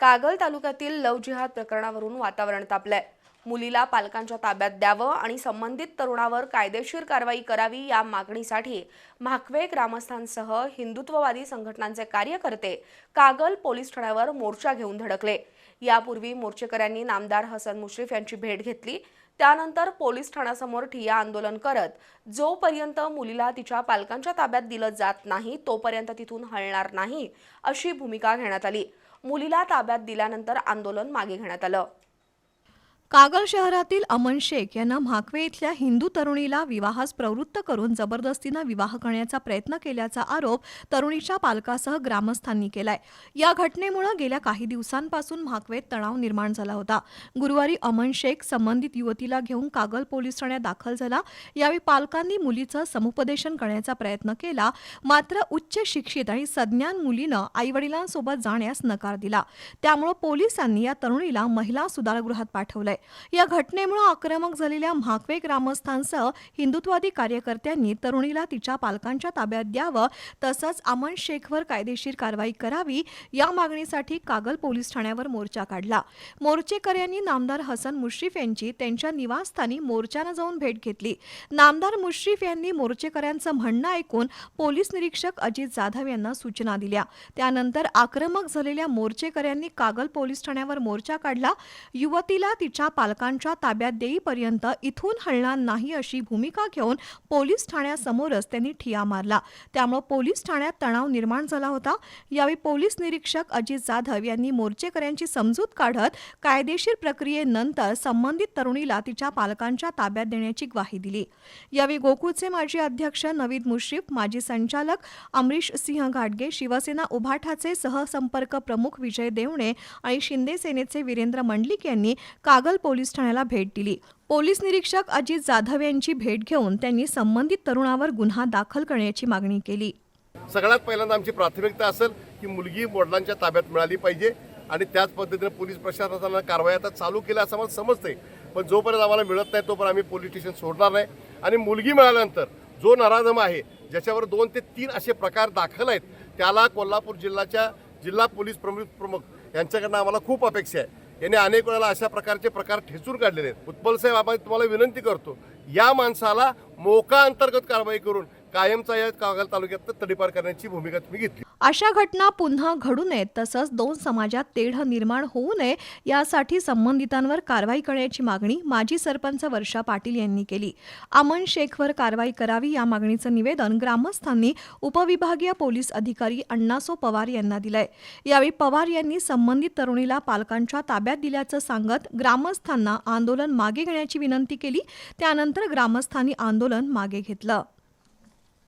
कागल तालुक्यातील लव्ह जिहाद प्रकरणावरून वातावरण तापलंय। मुलीला पालकांच्या ताब्यात द्यावं आणि संबंधित तरुणावर कायदेशीर कारवाई करावी या मागणीसाठी म्हाकवे ग्रामस्थांसह हिंदुत्ववादी संघटनांचे कार्यकर्ते कागल पोलीस ठाण्यावर मोर्चा घेऊन धडकले। यापूर्वी मोर्चेकऱ्यांनी नामदार हसन मुश्रीफ यांची भेट घेतली। त्यानंतर पोलीस ठाण्यासमोर ठिय्या आंदोलन करत जोपर्यंत मुलीला तिच्या पालकांच्या ताब्यात दिलं जात नाही तोपर्यंत तिथून हलणार नाही अशी भूमिका घेण्यात आली। मुलीला ताब्यात दिल्यानंतर आंदोलन मागे घेण्यात आलं। कागल शहरातील अमन शेख यांना म्हाकवे इथल्या हिंदू तरुणीला विवाहास प्रवृत्त करून जबरदस्तीने विवाह करण्याचा प्रयत्न केल्याचा आरोप तरुणीच्या पालकासह ग्रामस्थांनी केलाय। या घटनेमुळे गेल्या काही दिवसांपासून म्हाकवेत तणाव निर्माण झाला होता। गुरुवारी अमन शेख संबंधित युवतीला घेऊन कागल पोलीस ठाण्यात दाखल झाला। यावेळी पालकांनी मुलीचं समुपदेशन करण्याचा प्रयत्न केला, मात्र उच्च शिक्षित आणि सज्ञान मुलीनं आईवडिलांसोबत जाण्यास नकार दिला। त्यामुळे पोलिसांनी या तरुणीला महिला सुधारगृहात पाठवलंय। या घटनेमुळे आक्रमक झालेल्या म्हाकवे ग्रामस्थांसह हिंदुत्ववादी कार्यकर्त्यांनी तरुणीला तिच्या पालकांच्या ताब्यात द्यावं तसंच अमन शेखवर कायदेशीर कारवाई करावी या मागणीसाठी कागल पोलीस ठाण्यावर मोर्चा काढला। मोर्चेकऱ्यांनी नामदार हसन मुश्रीफ यांची त्यांच्या निवासस्थानी मोर्चाने जाऊन भेट घेतली। नामदार मुश्रीफ यांनी मोर्चेकऱ्यांचं म्हणणं ऐकून पोलीस निरीक्षक अजित जाधव यांना सूचना दिल्या। त्यानंतर आक्रमक झालेल्या मोर्चेकऱ्यांनी कागल पोलीस ठाण्यावर मोर्चा काढला। युवतीला तिच्या पालकांच्या ताब्यात देईपर्यंत इथून हलणार नाही अशी भूमिका घेऊन पोलीस ठाण्यासमोरच त्यांनी ठिय्या मारला। त्यामुळे पोलीस ठाण्यात तणाव निर्माण झाला होता। यावेळी पोलीस निरीक्षक अजित जाधव यांनी मोर्चेकऱ्यांची समजूत काढत कायदेशीर प्रक्रियेनंतर संबंधित तरुणीला तिच्या पालकांच्या ताब्यात देण्याची ग्वाही दिली। यावेळी गोकुळचे माजी अध्यक्ष नवीद मुश्रीफ, माजी संचालक अमरीश सिंह घाटगे, शिवसेना उभाठाचे सहसंपर्क प्रमुख विजय देवणे आणि शिंदे सेनेचे वीरेंद्र मंडलिक यांनी कागल पोलीस ठाण्याला भेट दिली। पोलीस निरीक्षक अजित जाधव यांची भेट घेऊन त्यांनी संबंधित तरुणावर गुन्हा दाखल करण्याची मागणी केली। सगळ्यात पहिल्यांदा आमची प्राथमिकता असेल की मुलगी वडिलांच्या ताब्यात मिळाली पाहिजे आणि त्याच पद्धतीने पोलीस प्रशासनानं कारवाई आता चालू केल्या असं मला समजतंय। पण जोपर्यंत आम्हाला मिळत नाही तोपर्यंत आम्ही पोलीस स्टेशन सोडणार नाही। आणि मुलगी मिळाल्यानंतर जो नराधम आहे, ज्याच्यावर 2 ते 3 असे प्रकार दाखल आहेत, त्याला कोल्हापूर जिल्ह्याच्या जिल्हा पोलीस प्रमुख यांच्याकडनं आम्हाला खूप अपेक्षा आहे। यांनी अनेक वेळेला अशा प्रकारचे प्रकार ठेचून काढलेले आहेत। उत्पल साहेब, आपण तुम्हाला विनंती करतो, या माणसाला मोका अंतर्गत कारवाई करून कायमचा या कागल तालुक्यात तडीपार करण्याची भूमिका तुम्ही घेतली। अशा घटना पुन्हा घडू नयेत तसंच 2 समाजात तेढ निर्माण होऊ नये यासाठी संबंधितांवर कारवाई करण्याची मागणी माजी सरपंच वर्षा पाटील यांनी केली। अमन शेखवर कारवाई करावी या मागणीचं निवेदन ग्रामस्थांनी उपविभागीय पोलीस अधिकारी अण्णासो पवार यांना दिलंय। यावेळी पवार यांनी संबंधित तरुणीला पालकांच्या ताब्यात दिल्याचं सांगत ग्रामस्थांना आंदोलन मागे घेण्याची विनंती केली। त्यानंतर ग्रामस्थांनी आंदोलन मागे घेतलं।